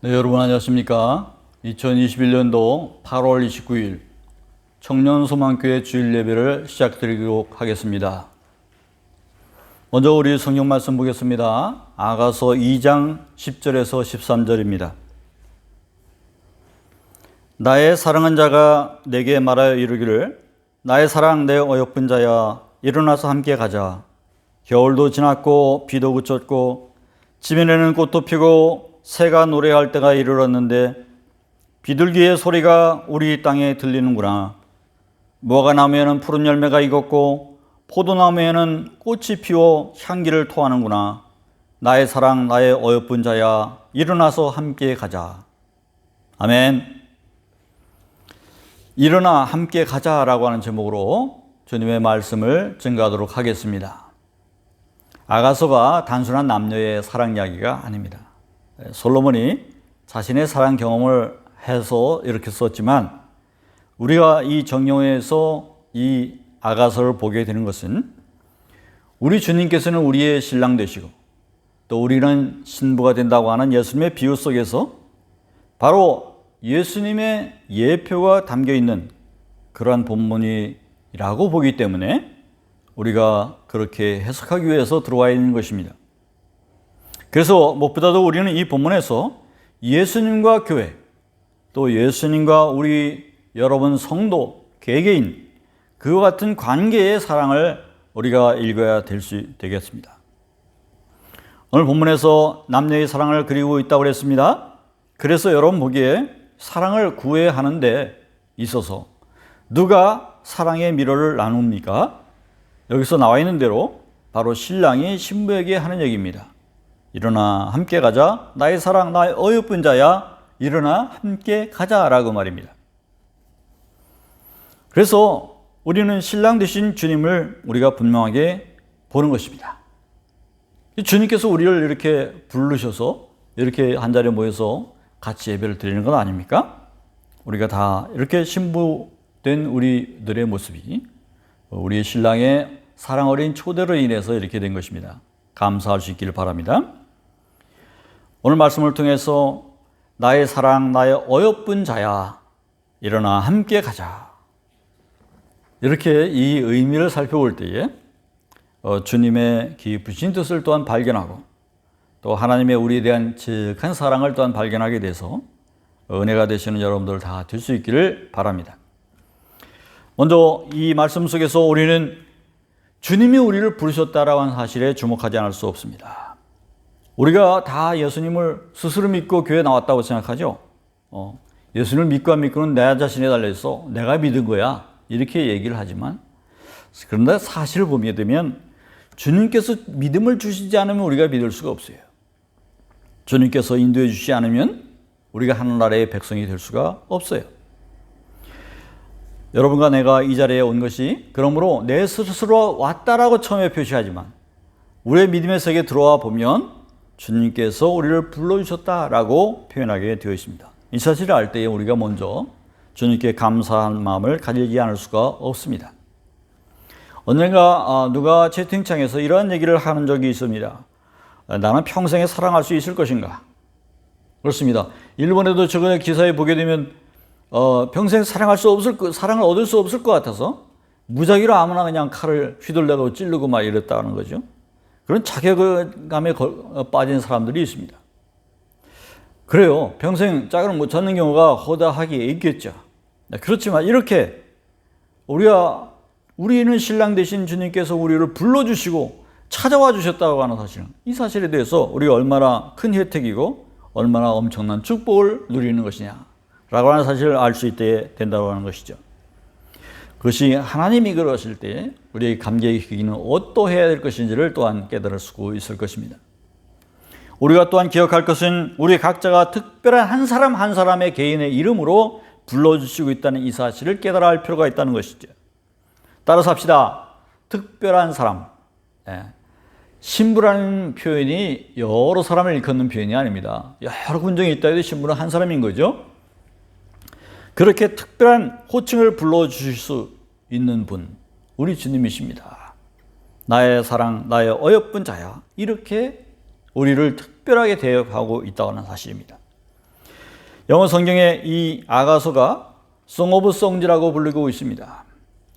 네, 여러분 안녕하십니까? 2021년도 8월 29일 청년소망교회 주일 예배를 시작드리도록 하겠습니다. 먼저 우리 성경 말씀 보겠습니다. 아가서 2장 10절에서 13절입니다. 나의 사랑한 자가 내게 말하여 이르기를 나의 사랑 내 어여쁜 자야 일어나서 함께 가자. 겨울도 지났고 비도 그쳤고 지면에는 꽃도 피고 새가 노래할 때가 이르렀는데 비둘기의 소리가 우리 땅에 들리는구나. 무화과 나무에는 푸른 열매가 익었고 포도나무에는 꽃이 피워 향기를 토하는구나. 나의 사랑 나의 어여쁜 자야 일어나서 함께 가자. 아멘. 일어나 함께 가자라고 하는 제목으로 주님의 말씀을 증거하도록 하겠습니다. 아가서가 단순한 남녀의 사랑 이야기가 아닙니다. 솔로몬이 자신의 사랑 경험을 해서 이렇게 썼지만 우리가 이 정령에서 이 아가서를 보게 되는 것은 우리 주님께서는 우리의 신랑 되시고 또 우리는 신부가 된다고 하는 예수님의 비유 속에서 바로 예수님의 예표가 담겨 있는 그러한 본문이라고 보기 때문에 우리가 그렇게 해석하기 위해서 들어와 있는 것입니다. 그래서 무엇보다도 우리는 이 본문에서 예수님과 교회, 또 예수님과 우리 여러분 성도, 개개인, 그와 같은 관계의 사랑을 우리가 읽어야 되겠습니다. 오늘 본문에서 남녀의 사랑을 그리고 있다고 했습니다. 그래서 여러분 보기에 사랑을 구애하는 데 있어서 누가 사랑의 미로를 나눕니까? 여기서 나와 있는 대로 바로 신랑이 신부에게 하는 얘기입니다. 일어나 함께 가자. 나의 사랑 나의 어여쁜 자야 일어나 함께 가자라고 말입니다. 그래서 우리는 신랑 되신 주님을 우리가 분명하게 보는 것입니다. 주님께서 우리를 이렇게 부르셔서 이렇게 한자리에 모여서 같이 예배를 드리는 건 아닙니까? 우리가 다 이렇게 신부된 우리들의 모습이 우리 신랑의 사랑 어린 초대로 인해서 이렇게 된 것입니다. 감사할 수 있기를 바랍니다. 오늘 말씀을 통해서 나의 사랑 나의 어여쁜 자야 일어나 함께 가자. 이렇게 이 의미를 살펴볼 때에 주님의 깊으신 뜻을 또한 발견하고 또 하나님의 우리에 대한 지극한 사랑을 또한 발견하게 돼서 은혜가 되시는 여러분들 다 될 수 있기를 바랍니다. 먼저 이 말씀 속에서 우리는 주님이 우리를 부르셨다라고 하는 사실에 주목하지 않을 수 없습니다. 우리가 다 예수님을 스스로 믿고 교회에 나왔다고 생각하죠. 예수님을 믿고 안 믿고는 내 자신에 달려있어. 내가 믿은 거야. 이렇게 얘기를 하지만 그런데 사실을 보게 되면 주님께서 믿음을 주시지 않으면 우리가 믿을 수가 없어요. 주님께서 인도해 주시지 않으면 우리가 하늘나라의 백성이 될 수가 없어요. 여러분과 내가 이 자리에 온 것이 그러므로 내 스스로 왔다라고 처음에 표시하지만 우리의 믿음의 세계에 들어와 보면 주님께서 우리를 불러주셨다라고 표현하게 되어 있습니다. 이 사실을 알 때에 우리가 먼저 주님께 감사한 마음을 가지지 않을 수가 없습니다. 언젠가 누가 채팅창에서 이러한 얘기를 하는 적이 있습니다. 나는 평생에 사랑할 수 있을 것인가? 그렇습니다. 일본에도 최근에 기사에 보게 되면 평생 사랑을 얻을 수 없을 것 같아서 무작위로 아무나 그냥 칼을 휘둘러고 찌르고 막 이랬다는 거죠. 그런 자괴감에 빠진 사람들이 있습니다. 그래요. 평생 짝을 못 찾는 경우가 허다하게 있겠죠. 그렇지만 이렇게 우리는 신랑 되신 주님께서 우리를 불러주시고 찾아와 주셨다고 하는 사실은 이 사실에 대해서 우리가 얼마나 큰 혜택이고 얼마나 엄청난 축복을 누리는 것이냐라고 하는 사실을 알 수 있게 된다고 하는 것이죠. 그것이 하나님이 그러실 때 우리의 감격의 크기는 어떠해야 될 것인지를 또한 깨달을 수 있을 것입니다. 우리가 또한 기억할 것은 우리 각자가 특별한 한 사람 한 사람의 개인의 이름으로 불러주시고 있다는 이 사실을 깨달아야 할 필요가 있다는 것이죠. 따라서 합시다. 특별한 사람. 신부라는 표현이 여러 사람을 일컫는 표현이 아닙니다. 여러 군종이 있다 해도 신부는 한 사람인 거죠. 그렇게 특별한 호칭을 불러주실 수 있는 분, 우리 주님이십니다. 나의 사랑, 나의 어여쁜 자야. 이렇게 우리를 특별하게 대접하고 있다는 사실입니다. 영어 성경에 이 아가서가 Song of Songs라고 불리고 있습니다.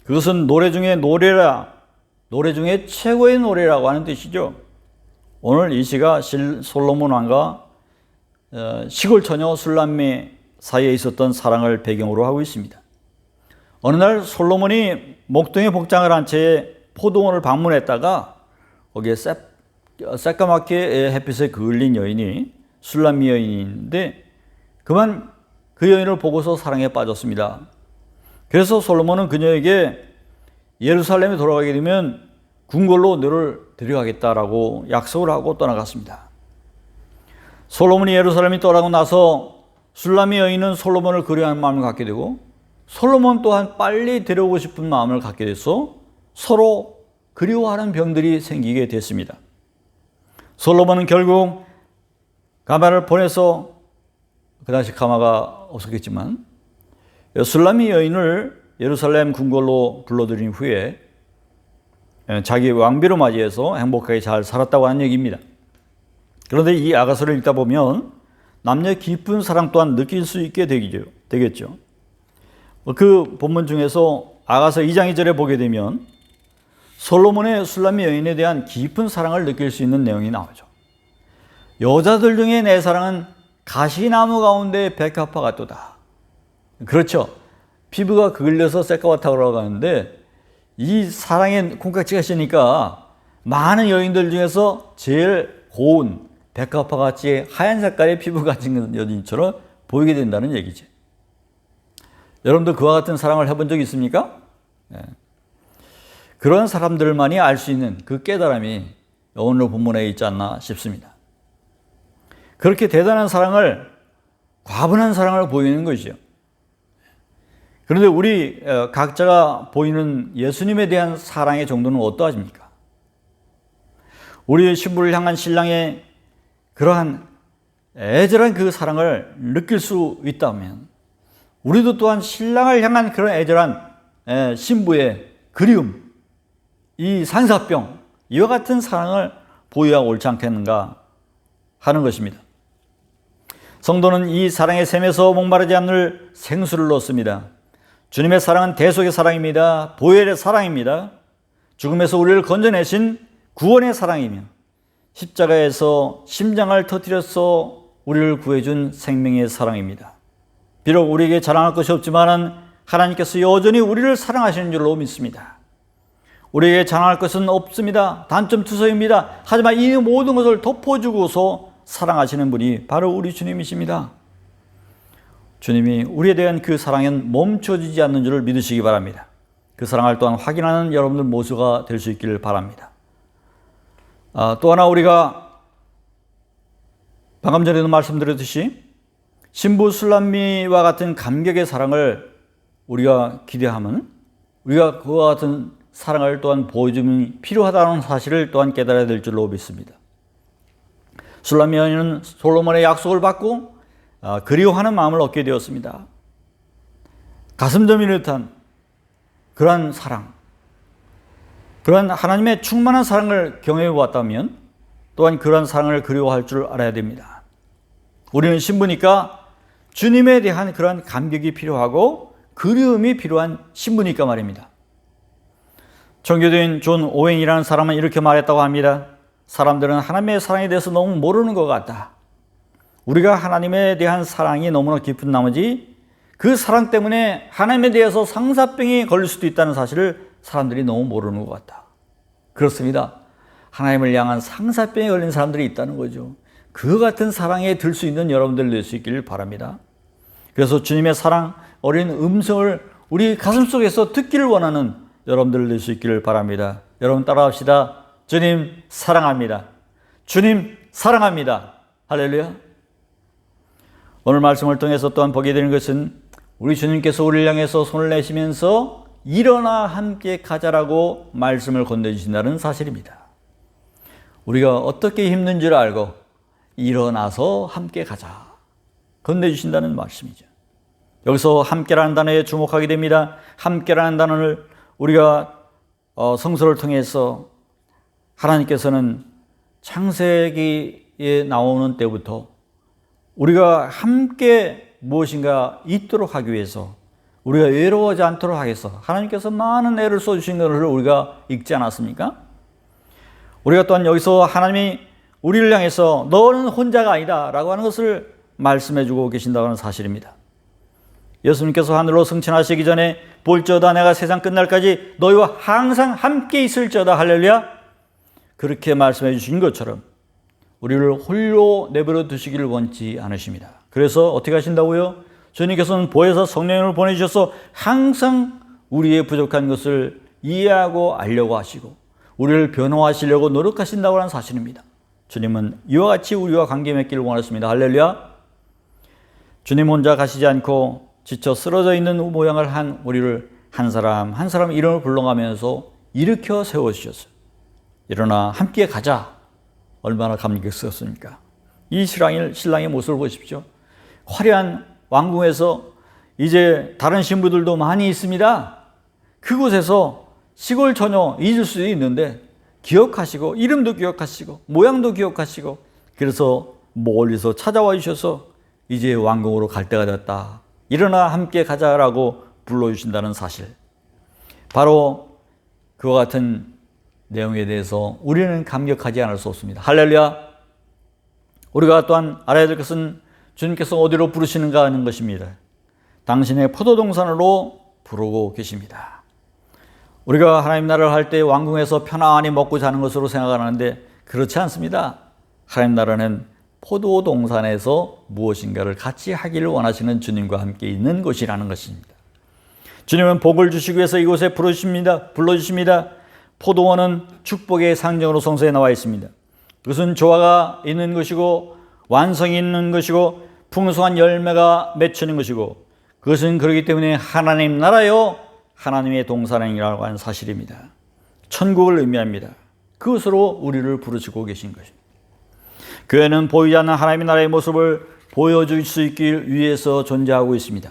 그것은 노래 중에 노래라, 노래 중에 최고의 노래라고 하는 뜻이죠. 오늘 이 시가 솔로몬 왕과 시골 처녀 술람미 사이에 있었던 사랑을 배경으로 하고 있습니다. 어느 날 솔로몬이 목동에 복장을 한 채 포도원을 방문했다가 거기에 새까맣게 햇빛에 그을린 여인이 술람미 여인인데 그만 그 여인을 보고서 사랑에 빠졌습니다. 그래서 솔로몬은 그녀에게 예루살렘에 돌아가게 되면 궁궐로 너를 데려가겠다라고 약속을 하고 떠나갔습니다. 솔로몬이 예루살렘에 떠나고 나서 술람미 여인은 솔로몬을 그리워하는 마음을 갖게 되고 솔로몬 또한 빨리 데려오고 싶은 마음을 갖게 돼서 서로 그리워하는 병들이 생기게 됐습니다. 솔로몬은 결국 가마를 보내서, 그 당시 가마가 없었겠지만 술람미 여인을 예루살렘 궁궐로 불러들인 후에 자기 왕비로 맞이해서 행복하게 잘 살았다고 하는 얘기입니다. 그런데 이 아가서를 읽다 보면 남녀의 깊은 사랑 또한 느낄 수 있게 되겠죠. 그 본문 중에서 아가서 2장 2절에 보게 되면 솔로몬의 술람미 여인에 대한 깊은 사랑을 느낄 수 있는 내용이 나오죠. 여자들 중에 내 사랑은 가시나무 가운데 백합화 같도다. 그렇죠. 피부가 그을려서 새까맣다고 하는데 이 사랑의 콩깍지가 있으니까 많은 여인들 중에서 제일 고운 백합화 같이 하얀 색깔의 피부가 있는 여인처럼 보이게 된다는 얘기지. 여러분도 그와 같은 사랑을 해본 적 있습니까? 네. 그런 사람들만이 알 수 있는 그 깨달음이 오늘 본문에 있지 않나 싶습니다. 그렇게 대단한 사랑을, 과분한 사랑을 보이는 것이죠. 그런데 우리 각자가 보이는 예수님에 대한 사랑의 정도는 어떠하십니까? 우리의 신부를 향한 신랑의 그러한 애절한 그 사랑을 느낄 수 있다면 우리도 또한 신랑을 향한 그런 애절한 신부의 그리움, 이 산사병, 이와 같은 사랑을 보여야 옳지 않겠는가 하는 것입니다. 성도는 이 사랑의 샘에서 목마르지 않을 생수를 얻습니다. 주님의 사랑은 대속의 사랑입니다. 보혈의 사랑입니다. 죽음에서 우리를 건져내신 구원의 사랑이며 십자가에서 심장을 터뜨려서 우리를 구해준 생명의 사랑입니다. 비록 우리에게 자랑할 것이 없지만 하나님께서 여전히 우리를 사랑하시는 줄로 믿습니다. 우리에게 자랑할 것은 없습니다. 단점 투성입니다. 하지만 이 모든 것을 덮어주고서 사랑하시는 분이 바로 우리 주님이십니다. 주님이 우리에 대한 그 사랑은 멈춰지지 않는 줄을 믿으시기 바랍니다. 그 사랑을 또한 확인하는 여러분들 모두가 될 수 있기를 바랍니다. 또 하나 우리가 방금 전에도 말씀드렸듯이 신부 술람미와 같은 감격의 사랑을 우리가 기대하면 우리가 그와 같은 사랑을 또한 보여줌이 필요하다는 사실을 또한 깨달아야 될 줄로 믿습니다. 술람미 여인은 솔로몬의 약속을 받고 그리워하는 마음을 얻게 되었습니다. 가슴 저미는 듯한 그러한 사랑, 그러한 하나님의 충만한 사랑을 경험해 보았다면 또한 그러한 사랑을 그리워할 줄 알아야 됩니다. 우리는 신부니까 주님에 대한 그러한 감격이 필요하고 그리움이 필요한 신부니까 말입니다. 청교도인 존 오웬이라는 사람은 이렇게 말했다고 합니다. 사람들은 하나님의 사랑에 대해서 너무 모르는 것 같다. 우리가 하나님에 대한 사랑이 너무나 깊은 나머지 그 사랑 때문에 하나님에 대해서 상사병이 걸릴 수도 있다는 사실을 사람들이 너무 모르는 것 같다. 그렇습니다. 하나님을 향한 상사병에 걸린 사람들이 있다는 거죠. 그 같은 사랑에 들 수 있는 여러분들 될 수 있기를 바랍니다. 그래서 주님의 사랑 어린 음성을 우리 가슴속에서 듣기를 원하는 여러분들 될 수 있기를 바랍니다. 여러분 따라합시다. 주님 사랑합니다. 주님 사랑합니다. 할렐루야. 오늘 말씀을 통해서 또한 보게 되는 것은 우리 주님께서 우리를 향해서 손을 내시면서 일어나 함께 가자라고 말씀을 건네주신다는 사실입니다. 우리가 어떻게 힘든 줄 알고 일어나서 함께 가자 건네주신다는 말씀이죠. 여기서 함께라는 단어에 주목하게 됩니다. 함께라는 단어를 우리가 성서를 통해서 하나님께서는 창세기에 나오는 때부터 우리가 함께 무엇인가 있도록 하기 위해서 우리가 외로워하지 않도록 하기 위해서 하나님께서 많은 애를 쏟으신 것을 우리가 읽지 않았습니까? 우리가 또한 여기서 하나님이 우리를 향해서 너는 혼자가 아니다 라고 하는 것을 말씀해 주고 계신다는 사실입니다. 예수님께서 하늘로 승천하시기 전에 볼지어다 내가 세상 끝날까지 너희와 항상 함께 있을지어다 할렐루야, 그렇게 말씀해 주신 것처럼 우리를 홀로 내버려 두시기를 원치 않으십니다. 그래서 어떻게 하신다고요? 주님께서는 보혜사 성령을 보내주셔서 항상 우리의 부족한 것을 이해하고 알려고 하시고 우리를 변호하시려고 노력하신다고 하는 사실입니다. 주님은 이와 같이 우리와 관계 맺기를 원하십니다. 할렐루야. 주님 혼자 가시지 않고 지쳐 쓰러져 있는 모양을 한 우리를 한 사람 한 사람 이름을 불러가면서 일으켜 세워주셨어요. 일어나 함께 가자. 얼마나 감격스럽습니까? 이 신랑의 모습을 보십시오. 화려한 왕궁에서 이제 다른 신부들도 많이 있습니다. 그곳에서 시골 처녀 잊을 수도 있는데 기억하시고 이름도 기억하시고 모양도 기억하시고 그래서 멀리서 찾아와 주셔서 이제 왕궁으로 갈 때가 됐다. 일어나 함께 가자라고 불러주신다는 사실. 바로 그와 같은 내용에 대해서 우리는 감격하지 않을 수 없습니다. 할렐루야. 우리가 또한 알아야 될 것은 주님께서 어디로 부르시는가 하는 것입니다. 당신의 포도동산으로 부르고 계십니다. 우리가 하나님 나라를 할 때 왕궁에서 편안히 먹고 자는 것으로 생각하는데 그렇지 않습니다. 하나님 나라는 포도동산에서 무엇인가를 같이 하기를 원하시는 주님과 함께 있는 곳이라는 것입니다. 주님은 복을 주시기 위해서 이곳에 불러주십니다. 포도원은 축복의 상징으로 성서에 나와 있습니다. 그것은 조화가 있는 것이고 완성이 있는 것이고 풍성한 열매가 맺히는 것이고 그것은 그렇기 때문에 하나님 나라요 하나님의 동산이라고 하는 사실입니다. 천국을 의미합니다. 그것으로 우리를 부르시고 계신 것입니다. 교회는 보이지 않는 하나님의 나라의 모습을 보여줄 수 있길 위해서 존재하고 있습니다.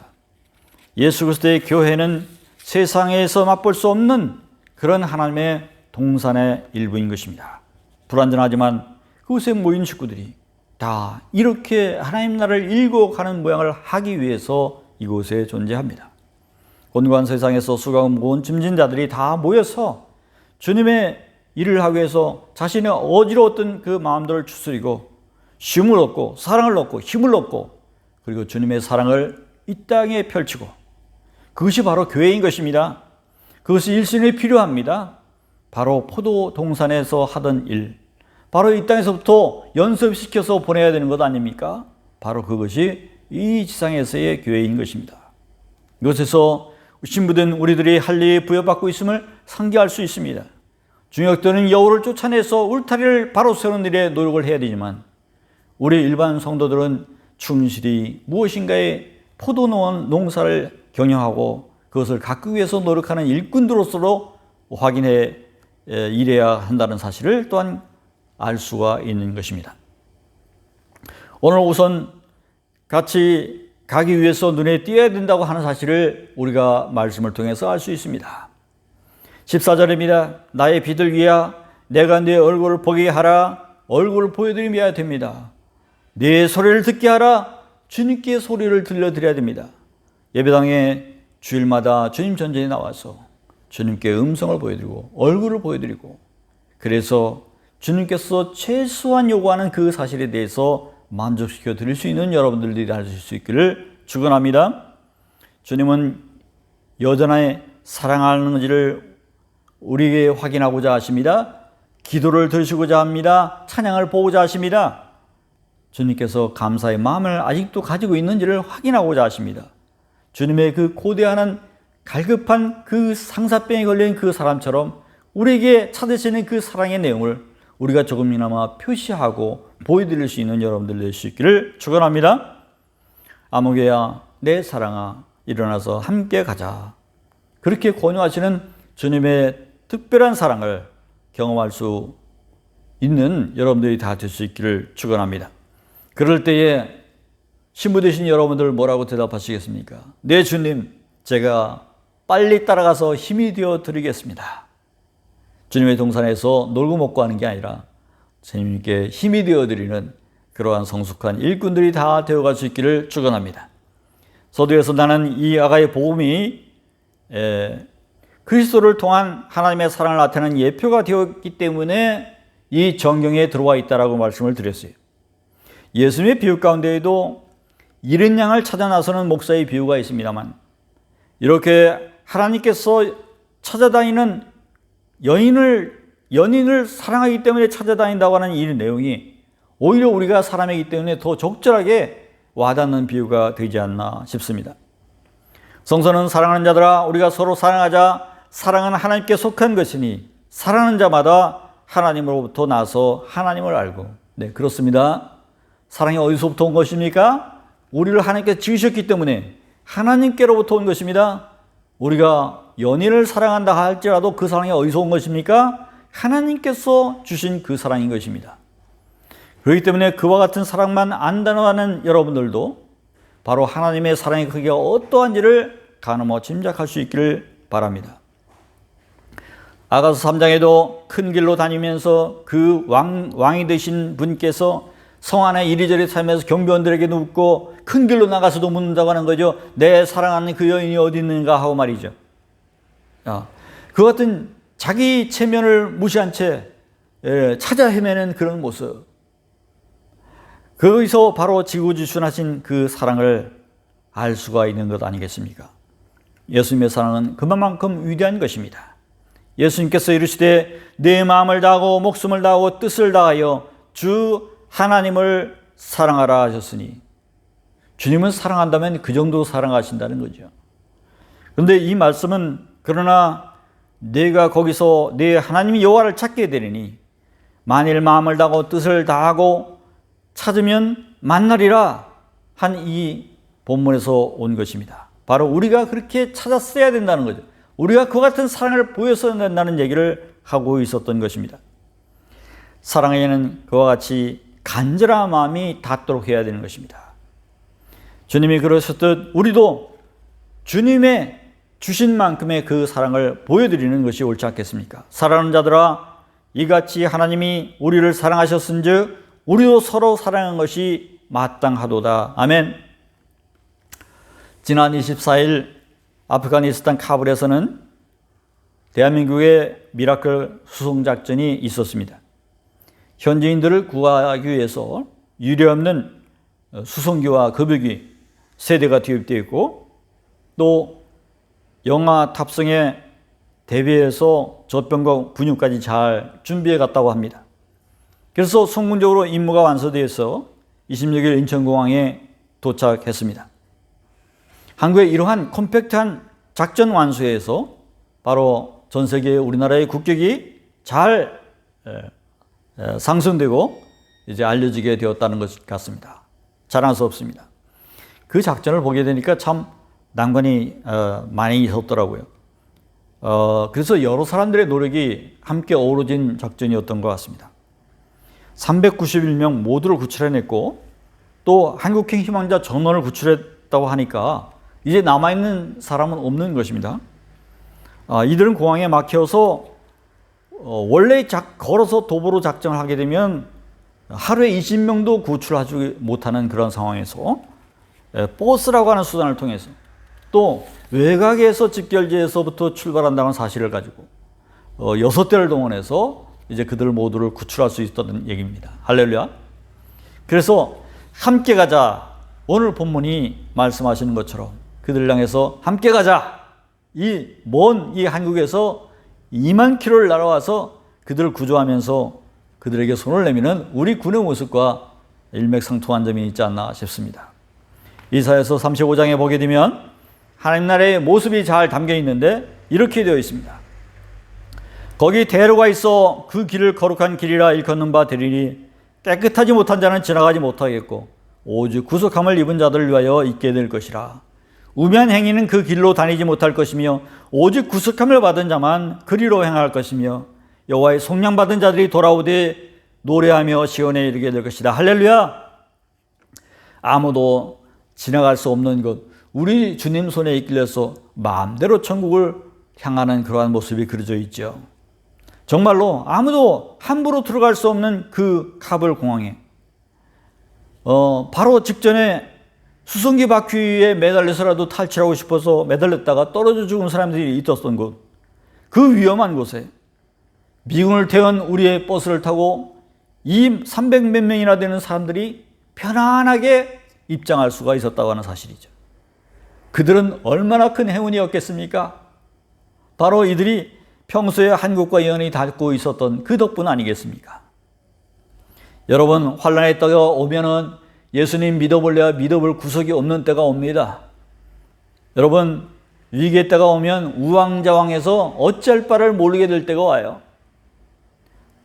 예수 그리스도의 교회는 세상에서 맛볼 수 없는 그런 하나님의 동산의 일부인 것입니다. 불완전하지만 그곳에 모인 식구들이 다 이렇게 하나님 나라를 일궈가는 모양을 하기 위해서 이곳에 존재합니다. 곤고한 세상에서 수고하고 무거운 짐진 자들이 다 모여서 주님의 일을 하기 위해서 자신의 어지러웠던 그 마음들을 추스리고 쉼을 얻고 사랑을 얻고 힘을 얻고 그리고 주님의 사랑을 이 땅에 펼치고 그것이 바로 교회인 것입니다. 그것이 일생에 필요합니다. 바로 포도 동산에서 하던 일, 바로 이 땅에서부터 연습시켜서 보내야 되는 것 아닙니까? 바로 그것이 이 지상에서의 교회인 것입니다. 이곳에서 신부된 우리들이 할 일이 부여받고 있음을 상기할 수 있습니다. 중역들은 여우를 쫓아내서 울타리를 바로 세우는 일에 노력을 해야 되지만 우리 일반 성도들은 충실히 무엇인가의 포도농원 농사를 경영하고 그것을 가꾸기 위해서 노력하는 일꾼들로서 확인해 일해야 한다는 사실을 또한 알 수가 있는 것입니다. 오늘 우선 같이 가기 위해서 눈에 띄어야 된다고 하는 사실을 우리가 말씀을 통해서 알 수 있습니다. 14절입니다. 나의 비들 위야 내가 네 얼굴을 보게 하라. 얼굴을 보여드려야 됩니다. 네 소리를 듣게 하라. 주님께 소리를 들려드려야 됩니다. 예배당에 주일마다 주님 전전에 나와서 주님께 음성을 보여드리고 얼굴을 보여드리고 그래서 주님께서 최소한 요구하는 그 사실에 대해서 만족시켜 드릴 수 있는 여러분들이 될 수 있기를 축원합니다. 주님은 여전히 사랑하는지를 우리에게 확인하고자 하십니다. 기도를 들으시고자 합니다. 찬양을 보고자 하십니다. 주님께서 감사의 마음을 아직도 가지고 있는지를 확인하고자 하십니다. 주님의 그 고대한 갈급한 그 상사병에 걸린 그 사람처럼 우리에게 찾으시는 그 사랑의 내용을 우리가 조금이나마 표시하고 보여드릴 수 있는 여러분들 될 수 있기를 축원합니다. 아무개야 내 사랑아 일어나서 함께 가자. 그렇게 권유하시는 주님의 특별한 사랑을 경험할 수 있는 여러분들이 다 될 수 있기를 축원합니다. 그럴 때에 신부 되신 여러분들 뭐라고 대답하시겠습니까? 네 주님, 제가 빨리 따라가서 힘이 되어 드리겠습니다. 주님의 동산에서 놀고 먹고 하는 게 아니라 주님께 힘이 되어 드리는 그러한 성숙한 일꾼들이 다 되어갈 수 있기를 축원합니다. 서두에서 나는 이 아가의 복음이 그리스도를 통한 하나님의 사랑을 나타내는 예표가 되었기 때문에 이 정경에 들어와 있다라고 말씀을 드렸어요. 예수님의 비유 가운데에도 잃은 양을 찾아 나서는 목사의 비유가 있습니다만, 이렇게 하나님께서 찾아다니는 연인을 사랑하기 때문에 찾아다닌다고 하는 이 내용이 오히려 우리가 사람이기 때문에 더 적절하게 와닿는 비유가 되지 않나 싶습니다. 성서는 사랑하는 자들아 우리가 서로 사랑하자. 사랑은 하나님께 속한 것이니 사랑하는 자마다 하나님으로부터 나서 하나님을 알고. 네, 그렇습니다. 사랑이 어디서부터 온 것입니까? 우리를 하나님께 지으셨기 때문에 하나님께로부터 온 것입니다. 우리가 연인을 사랑한다 할지라도 그 사랑이 어디서 온 것입니까? 하나님께서 주신 그 사랑인 것입니다. 그렇기 때문에 그와 같은 사랑만 안다고 하는 여러분들도 바로 하나님의 사랑의 크기가 어떠한지를 가늠하고 짐작할 수 있기를 바랍니다. 아가서 3장에도 큰 길로 다니면서 그 왕이 되신 분께서 성 안에 이리저리 살면서 경비원들에게 묻고 큰 길로 나가서도 묻는다고 하는 거죠. 내 사랑하는 그 여인이 어디 있는가 하고 말이죠. 그 같은 자기 체면을 무시한 채 찾아 헤매는 그런 모습. 거기서 바로 지구지순하신 그 사랑을 알 수가 있는 것 아니겠습니까? 예수님의 사랑은 그만큼 위대한 것입니다. 예수님께서 이르시되 내 마음을 다하고 목숨을 다하고 뜻을 다하여 주 하나님을 사랑하라 하셨으니, 주님은 사랑한다면 그 정도 사랑하신다는 거죠. 그런데 이 말씀은 그러나 내가 거기서 내 하나님 여호와를 찾게 되리니 만일 마음을 다하고 뜻을 다하고 찾으면 만나리라 한 이 본문에서 온 것입니다. 바로 우리가 그렇게 찾았어야 된다는 거죠. 우리가 그와 같은 사랑을 보였어야 된다는 얘기를 하고 있었던 것입니다. 사랑에는 그와 같이 간절한 마음이 닿도록 해야 되는 것입니다. 주님이 그러셨듯 우리도 주님의 주신 만큼의 그 사랑을 보여드리는 것이 옳지 않겠습니까? 사랑하는 자들아 이같이 하나님이 우리를 사랑하셨은즉 우리도 서로 사랑한 것이 마땅하도다. 아멘. 지난 24일 아프가니스탄 카불에서는 대한민국의 미라클 수송작전이 있었습니다. 현지인들을 구하기 위해서 유례없는 수송기와 급유기 세대가 투입되어 있고, 또 영아 탑승에 대비해서 젖병과 분유까지 잘 준비해 갔다고 합니다. 그래서 성공적으로 임무가 완수되어서 26일 인천공항에 도착했습니다. 한국의 이러한 컴팩트한 작전 완수에서 바로 전 세계 우리나라의 국격이 잘 상승되고 이제 알려지게 되었다는 것 같습니다. 자랑스럽습니다. 그 작전을 보게 되니까 참 난관이 많이 있었더라고요. 그래서 여러 사람들의 노력이 함께 어우러진 작전이었던 것 같습니다. 391명 모두를 구출해냈고 또 한국행 희망자 전원을 구출했다고 하니까 이제 남아있는 사람은 없는 것입니다. 이들은 공항에 막혀서 원래 걸어서 도보로 작전을 하게 되면 하루에 20명도 구출하지 못하는 그런 상황에서 버스라고 하는 수단을 통해서 또 외곽에서 집결지에서부터 출발한다는 사실을 가지고 6대를 동원해서 이제 그들 모두를 구출할 수 있었던 얘기입니다. 할렐루야. 그래서 함께 가자. 오늘 본문이 말씀하시는 것처럼 그들을 향해서 함께 가자. 이 먼 이 한국에서 2만 킬로를 날아와서 그들을 구조하면서 그들에게 손을 내미는 우리 군의 모습과 일맥상통한 점이 있지 않나 싶습니다. 이사야서 35장에 보게 되면 하나님 나라의 모습이 잘 담겨 있는데 이렇게 되어 있습니다. 거기 대로가 있어 그 길을 거룩한 길이라 일컫는 바 되리니 깨끗하지 못한 자는 지나가지 못하겠고 오직 구속함을 입은 자들을 위하여 있게 될 것이라. 우매한 행위는 그 길로 다니지 못할 것이며 오직 구속함을 받은 자만 그리로 행할 것이며 여호와의 속량 받은 자들이 돌아오되 노래하며 시온에 이르게 될 것이다. 할렐루야. 아무도 지나갈 수 없는 것, 우리 주님 손에 이끌려서 마음대로 천국을 향하는 그러한 모습이 그려져 있죠. 정말로 아무도 함부로 들어갈 수 없는 그 카불 공항에 바로 직전에 수송기 바퀴에 매달려서라도 탈출하고 싶어서 매달렸다가 떨어져 죽은 사람들이 있었던 곳, 그 위험한 곳에 미군을 태운 우리의 버스를 타고 300몇 명이나 되는 사람들이 편안하게 입장할 수가 있었다고 하는 사실이죠. 그들은 얼마나 큰 행운이었겠습니까? 바로 이들이 평소에 한국과 연이 닿고 있었던 그 덕분 아니겠습니까? 여러분, 환난의 때가 오면은 예수님 믿어볼래야 믿어볼 구석이 없는 때가 옵니다. 여러분, 위기의 때가 오면 우왕좌왕해서 어찌할 바를 모르게 될 때가 와요.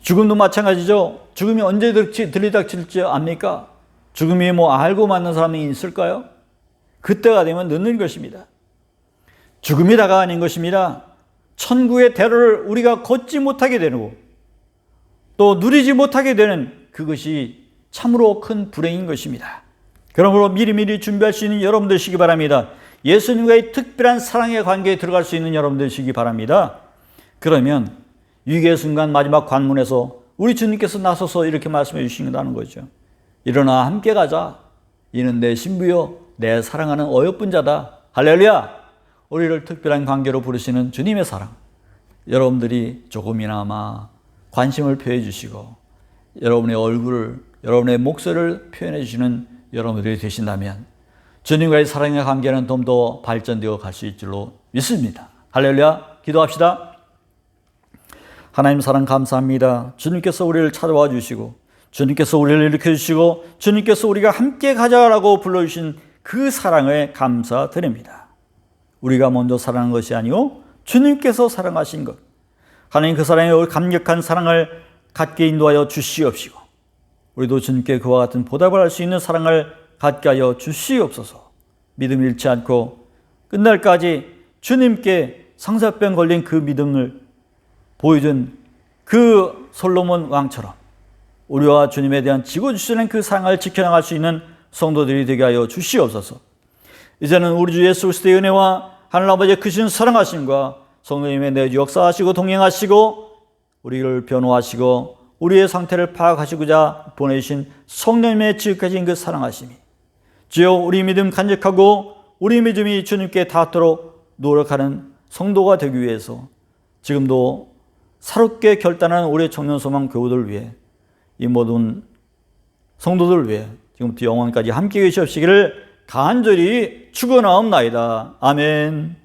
죽음도 마찬가지죠. 죽음이 언제 들이닥칠지 압니까? 죽음이 알고 맞는 사람이 있을까요? 그때가 되면 늦는 것입니다. 죽음이 다가가는 것입니다. 천국의 대로를 우리가 걷지 못하게 되고 또 누리지 못하게 되는 그것이 참으로 큰 불행인 것입니다. 그러므로 미리미리 준비할 수 있는 여러분 되시기 바랍니다. 예수님과의 특별한 사랑의 관계에 들어갈 수 있는 여러분 되시기 바랍니다. 그러면 위기의 순간 마지막 관문에서 우리 주님께서 나서서 이렇게 말씀해 주신다는 거죠. 일어나 함께 가자. 이는 내 신부요 내 사랑하는 어여쁜 자다. 할렐루야. 우리를 특별한 관계로 부르시는 주님의 사랑, 여러분들이 조금이나마 관심을 표해 주시고 여러분의 얼굴을, 여러분의 목소리를 표현해 주시는 여러분들이 되신다면 주님과의 사랑의 관계는 좀 더 발전되어 갈 수 있을 줄로 믿습니다. 할렐루야. 기도합시다. 하나님 사랑 감사합니다. 주님께서 우리를 찾아와 주시고 주님께서 우리를 일으켜 주시고 주님께서 우리가 함께 가자라고 불러주신 그 사랑에 감사드립니다. 우리가 먼저 사랑한 것이 아니오 주님께서 사랑하신 것, 하나님 그 사랑의 감격한 사랑을 갖게 인도하여 주시옵시고 우리도 주님께 그와 같은 보답을 할 수 있는 사랑을 갖게 하여 주시옵소서. 믿음 잃지 않고 끝날까지 주님께 상사병 걸린 그 믿음을 보여준 그 솔로몬 왕처럼 우리와 주님에 대한 지고주시는 그 사랑을 지켜나갈 수 있는 성도들이 되게 하여 주시옵소서. 이제는 우리 주 예수 그리스도의 은혜와 하늘아버지의 크신 사랑하심과 성령님의 내주 역사하시고 동행하시고 우리를 변호하시고 우리의 상태를 파악하시고자 보내신 성령님의 지극하신 그 사랑하심이 주여 우리 믿음 간직하고 우리 믿음이 주님께 닿도록 노력하는 성도가 되기 위해서 지금도 새롭게 결단하는 우리의 청년소망 교우들 위해 이 모든 성도들 위해 지금부터 영원까지 함께 계시옵시기를 간절히 축원하옵나이다. 아멘.